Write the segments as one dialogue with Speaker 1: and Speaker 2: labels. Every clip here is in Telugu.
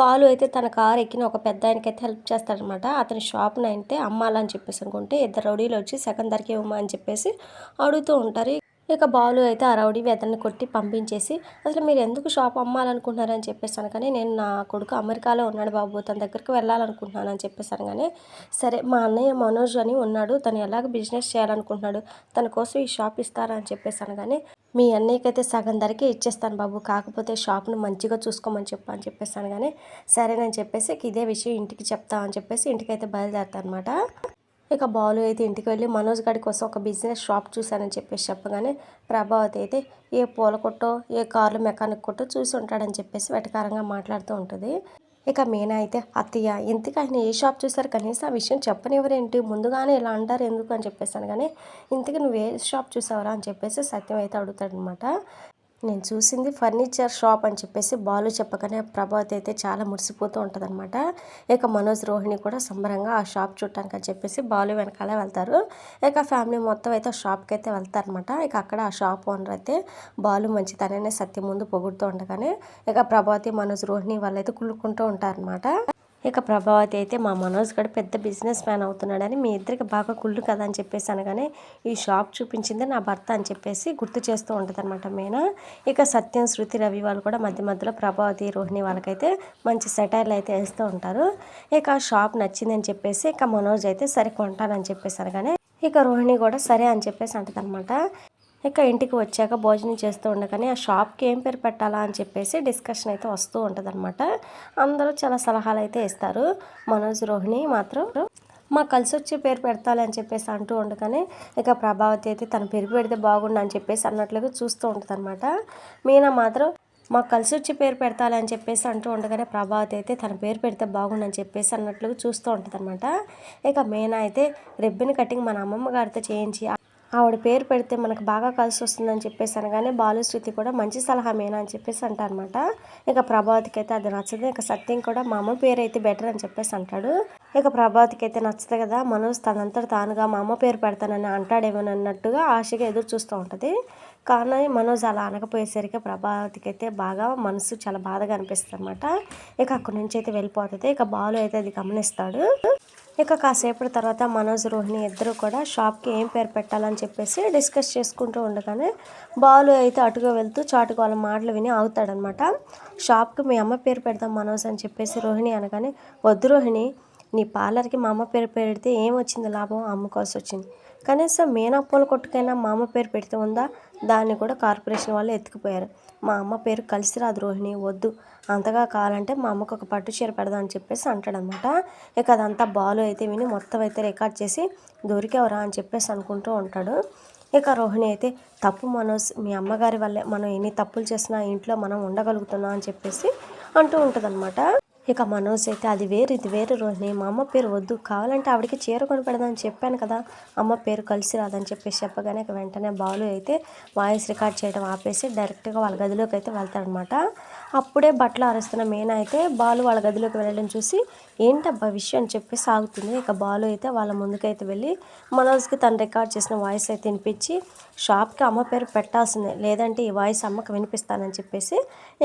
Speaker 1: బాలు అయితే తన కారు ఎక్కిన ఒక పెద్దాయనకైతే హెల్ప్ చేస్తాడనమాట. అతని షాప్‌నైతే అమ్మాలని చెప్పేసి అనుకుంటే ఇద్దరు రౌడీలు వచ్చి సగం ధరకే ఇవ్వమా అని చెప్పేసి అడుగుతూ ఉంటారు. ఇక బాలు అయితే ఆ రౌడీ అతన్ని కొట్టి పంపించేసి, అసలు మీరు ఎందుకు షాప్ అమ్మాలనుకుంటున్నారని చెప్పేసి అనగానే, నేను నా కొడుకు అమెరికాలో ఉన్నాడు బాబు, తన దగ్గరికి వెళ్ళాలనుకుంటున్నాను అని చెప్పేసి అనగానే, సరే మా అన్నయ్య మనోజ్ అని ఉన్నాడు, తను ఎలాగ బిజినెస్ చేయాలనుకుంటున్నాడు, తన కోసం ఈ షాప్ ఇస్తారా అని చెప్పేసి అనగానే, మీ అన్నయ్యకైతే సగం ధరకే ఇచ్చేస్తాను బాబు, కాకపోతే షాప్‌ని మంచిగా చూసుకోమని చెప్పు అని చెప్పేసి అనగానే, సరేనని చెప్పేసి ఇదే విషయం ఇంటికి చెప్తా అని చెప్పేసి ఇంటికైతే బయలుదేరుతారనమాట. ఇక బాలు అయితే ఇంటికి వెళ్ళి మనోజ్ గాడి కోసం ఒక బిజినెస్ షాప్ చూశానని చెప్పేసి చెప్పగానే, ప్రభావతి అయితే ఏ పూల కొట్టో ఏ కార్లు మెకానిక్ కొట్టో చూసి ఉంటాడని చెప్పేసి వెటకారంగా మాట్లాడుతూ ఉంటుంది. ఇక మీనా అయితే అత్తయ్య ఇంతకీ ఆయన ఏ షాప్ చూసారు, కనీసం ఆ విషయం చెప్పనివ్వరేంటి, ముందుగానే ఇలా అంటారు ఎందుకు అని చెప్పేసాను. కానీ ఇంతకీ నువ్వు ఏ షాప్ చూసావరా అని చెప్పేసి సత్యం అయితే అడుగుతాడనమాట. నేను చూసింది ఫర్నిచర్ షాప్ అని చెప్పేసి బాలు చెప్పగానే ప్రభావతి అయితే చాలా మురిసిపోతూ ఉంటుందన్నమాట. ఇక మనోజ్ రోహిణి కూడా సంబరంగా ఆ షాప్ చూడటానికి అని చెప్పేసి బాలు వెనకాలే వెళ్తారు. ఇక ఫ్యామిలీ మొత్తం అయితే ఆ షాప్కి అయితే వెళ్తారనమాట. ఇక అక్కడ ఆ షాప్ ఓనర్ అయితే బాలు మంచితనాన్ని సత్యం ముందు పొగుడుతూ ఉండగానే ఇక ప్రభావతి మనోజ్ రోహిణి వాళ్ళైతే కుళ్ళుకుంటూ ఉంటారనమాట. ఇక ప్రభావతి అయితే మా మనోజ్ గడు పెద్ద బిజినెస్ మ్యాన్ అవుతున్నాడని మీ ఇద్దరికి బాగా కుళ్ళు కదా అని చెప్పేసి అనగానే, ఈ షాప్ చూపించింది నా భర్త అని చెప్పేసి గుర్తు చేస్తూ ఉంటుంది అనమాట మీనా. ఇక సత్యం, శృతి, రవి వాళ్ళు కూడా మధ్య మధ్యలో ప్రభావతి, రోహిణి వాళ్ళకైతే మంచి సెటైర్లు అయితే వేస్తూ ఉంటారు. ఇక ఆ షాప్ నచ్చిందని చెప్పేసి ఇక మనోజ్ అయితే సరే కొంటానని చెప్పేసి అనగానే ఇక రోహిణి కూడా సరే అని చెప్పేసి అంటది అనమాట. ఇక ఇంటికి వచ్చాక భోజనం చేస్తూ ఉండగానే ఆ షాప్కి ఏం పేరు పెట్టాలా అని చెప్పేసి డిస్కషన్ అయితే వస్తూ ఉంటుందన్నమాట. అందరూ చాలా సలహాలు అయితే ఇస్తారు. మనోజ్, రోహిణి మాత్రం మాకు కలిసి వచ్చే పేరు పెడతాలి అని చెప్పేసి అంటూ ఉండగానే ఇక ప్రభావతి అయితే తన పేరు పెడితే బాగుండు అని చెప్పేసి అన్నట్లుగా చూస్తూ ఉంటుంది అనమాట. మీనా మాత్రం మాకు కలిసి వచ్చే పేరు పెడతాలి అని చెప్పేసి అంటూ ఉండగానే ప్రభావతి అయితే తన పేరు పెడితే బాగుండు చెప్పేసి అన్నట్లుగా చూస్తూ ఉంటుంది అనమాట. ఇక మీనా అయితే రిబ్బన్ కటింగ్ మన అమ్మమ్మ గారితో చేయించి ఆవిడ పేరు పెడితే మనకు బాగా కలిసి వస్తుందని చెప్పేసి అనగానే బాలు, శృతి కూడా మంచి సలహా మీనా అని చెప్పేసి అంటారనమాట. ఇక ప్రభావతికి అయితే అది నచ్చదు. ఇక సత్యం కూడా మా అమ్మ పేరు అయితే బెటర్ అని చెప్పేసి అంటాడు. ఇక ప్రభావతికి అయితే నచ్చదు కదా, మనోజ్ తనంతట తానుగా మా అమ్మ పేరు పెడతానని అంటాడేమోనన్నట్టుగా ఆశగా ఎదురు చూస్తూ ఉంటుంది. కానీ మనోజ్ అలా అనకపోయేసరికి ప్రభావతికి అయితే బాగా మనసు చాలా బాధగా అనిపిస్తుంది అనమాట. ఇక అక్కడి నుంచి అయితే వెళ్ళిపోతుంది. ఇక బాలు అయితే అది గమనిస్తాడు. ఇక కాసేపటి తర్వాత మనోజ్, రోహిణి ఇద్దరు కూడా షాప్కి ఏం పేరు పెట్టాలని చెప్పేసి డిస్కస్ చేసుకుంటూ ఉండగానే బాలు అయితే అటుగా వెళ్తూ చాటుగా వాళ్ళ మాటలు విని ఆగుతాడనమాట. షాప్కి మీ అమ్మ పేరు పెడదాం మనోజ్ అని చెప్పేసి రోహిణి అనగానే, వద్దు రోహిణి, నీ పార్లర్కి మా అమ్మ పేరు పెడితే ఏమొచ్చింది లాభం, అమ్ముకోవాల్సి వచ్చింది. కనీసం మీనా పూల కొట్టుకైనా మా అమ్మ పేరు పెడితే ఉందా, దాన్ని కూడా కార్పొరేషన్ వాళ్ళు ఎత్తుకుపోయారు. మా అమ్మ పేరు కలిసి రాదు రోహిణి, వద్దు, అంతగా కావాలంటే మా అమ్మకు ఒక పట్టు చీర పెడదాం అని చెప్పేసి అంటాడనమాట. ఇక అదంతా బాలు అయితే విని మొత్తం అయితే రికార్డ్ చేసి దొరికేవరా అని చెప్పేసి అనుకుంటూ ఉంటాడు. ఇక రోహిణి అయితే తప్పు మనోజ్, మీ అమ్మగారి వల్లే మనం ఎన్ని తప్పులు చేసినా ఇంట్లో మనం ఉండగలుగుతున్నాం అని చెప్పేసి అంటూ ఉంటుందన్నమాట. ఇక మనోజ్ అయితే అది వేరు ఇది వేరు రోహిణి, మా అమ్మ పేరు వద్దు, కావాలంటే ఆవిడకి చీర కొని పెడదామని చెప్పాను కదా, అమ్మ పేరు కలిసి రాదని చెప్పేసి చెప్పగానే ఇక వెంటనే బాలు అయితే వాయిస్ రికార్డ్ చేయడం ఆపేసి డైరెక్ట్గా వాళ్ళ గదిలోకి అయితే వెళ్తాడనమాట. అప్పుడే బట్టలు ఆరేస్తున్న మీనా అయితే బాలు వాళ్ళ గదిలోకి వెళ్ళడం చూసి ఏంటబ్బా విషయం అని చెప్పేసి ఆగుతుంది. ఇక బాలు అయితే వాళ్ళ ముందుకైతే వెళ్ళి మనోజ్కి తను రికార్డ్ చేసిన వాయిస్ అయితే వినిపించి, షాప్కి అమ్మ పేరు పెట్టాల్సిందే, లేదంటే ఈ వాయిస్ అమ్మకి వినిపిస్తానని చెప్పేసి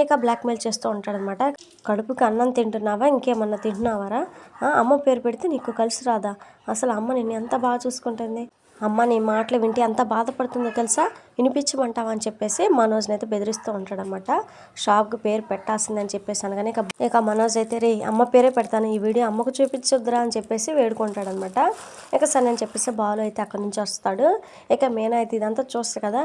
Speaker 1: ఇక బ్లాక్మెయిల్ చేస్తూ ఉంటాడనమాట. కడుపుకి అన్నం తింటున్నావా, ఇంకేమన్నా తింటున్నావారా, అమ్మ పేరు పెడితే నీకు కలిసి రాదా, అసలు అమ్మ నిన్ను ఎంత బాగా చూసుకుంటుంది, అమ్మ నీ మాటలు వింటే ఎంత బాధపడుతుందో తెలుసా, వినిపించమంటావా అని చెప్పేసి మనోజ్ని అయితే బెదిరిస్తూ ఉంటాడనమాట. షాప్కి పేరు పెట్టాల్సిందని చెప్పేసి అనగానే ఇక మనోజ్ అయితే రే అమ్మ పేరే పెడతాను, ఈ వీడియో అమ్మకు చూపించొద్దురా అని చెప్పేసి వేడుకుంటాడనమాట. ఇక సరే అని చెప్పేసి బాలు అయితే అక్కడి నుంచి వస్తాడు. ఇక మీనా అయితే ఇదంతా చూస్తే కదా,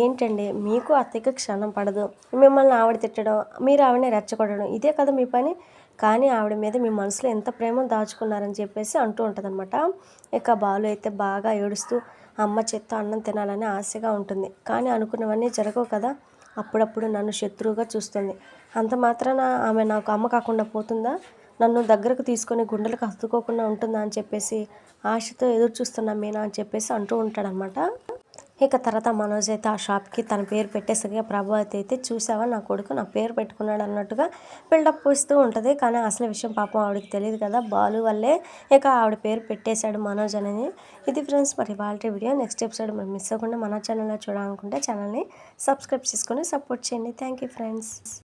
Speaker 1: ఏంటండి మీకు అత్తయ్యకి క్షణం పడదు, మిమ్మల్ని ఆవిడ తిట్టడం, మీరు ఆవిడని రెచ్చగొట్టడం, ఇదే కదా మీ పని, కానీ ఆవిడ మీద మీ మనసులో ఎంత ప్రేమ దాచుకున్నారని చెప్పేసి అంటూ ఉంటుందన్నమాట. ఇక బాలు అయితే బాగా ఏడుస్తూ అమ్మ చేత్తో అన్నం తినాలని ఆశగా ఉంటుంది, కానీ అనుకున్నవన్నీ జరగవు కదా, అప్పుడప్పుడు నన్ను శత్రువుగా చూస్తుంది, అంత మాత్రాన ఆమె నాకు అమ్మ కాకుండా పోతుందా, నన్ను దగ్గరకు తీసుకొని గుండెలకు హత్తుకోకుండా ఉంటుందా అని చెప్పేసి ఆశతో ఎదురు చూస్తున్నా మీనా అని చెప్పేసి అంటూ ఉంటాడనమాట. ఇక తర్వాత మనోజ్ అయితే ఆ షాప్కి తన పేరు పెట్టేసరిగా ప్రభావతి అయితే చూసావా నా కొడుకు నా పేరు పెట్టుకున్నాడు అన్నట్టుగా బిల్డప్ ఇస్తూ ఉంటుంది. కానీ అసలు విషయం పాపం ఆవిడకి తెలియదు కదా, బాలు వల్లే ఇక ఆవిడ పేరు పెట్టేశాడు మనోజ్ అనేది. ఇది ఫ్రెండ్స్ మరి వాళ్ళ వీడియో. నెక్స్ట్ ఎపిసోడ్ మనం మిస్ అవ్వకుండా మన ఛానల్లో చూడాలనుకుంటే ఛానల్ని సబ్స్క్రైబ్ చేసుకొని సపోర్ట్ చేయండి. Thank you friends.